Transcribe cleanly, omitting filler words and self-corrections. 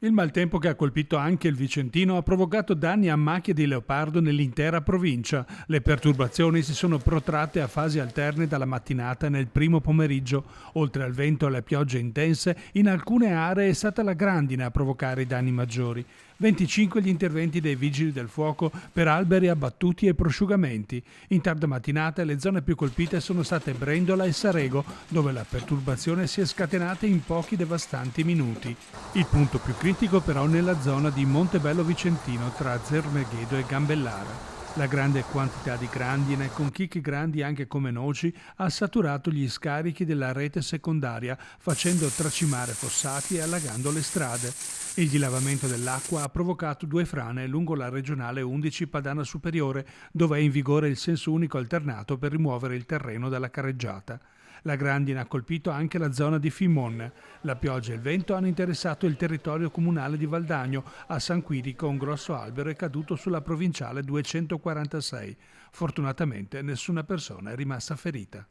Il maltempo che ha colpito anche il Vicentino ha provocato danni a macchie di leopardo nell'intera provincia. Le perturbazioni si sono protratte a fasi alterne dalla mattinata e nel primo pomeriggio. Oltre al vento e alle piogge intense, in alcune aree è stata la grandine a provocare i danni maggiori. 25 gli interventi dei vigili del fuoco per alberi abbattuti e prosciugamenti. In tarda mattinata le zone più colpite sono state Brendola e Sarego, dove la perturbazione si è scatenata in pochi devastanti minuti. Il punto più critico però nella zona di Montebello Vicentino tra Zermeghedo e Gambellara. La grande quantità di grandine, con chicchi grandi anche come noci, ha saturato gli scarichi della rete secondaria, facendo tracimare fossati e allagando le strade. Il dilavamento dell'acqua ha provocato due frane lungo la regionale 11 Padana Superiore, dove è in vigore il senso unico alternato per rimuovere il terreno dalla carreggiata. La grandine ha colpito anche la zona di Fimon. La pioggia e il vento hanno interessato il territorio comunale di Valdagno. A San Quirico un grosso albero è caduto sulla provinciale 246. Fortunatamente nessuna persona è rimasta ferita.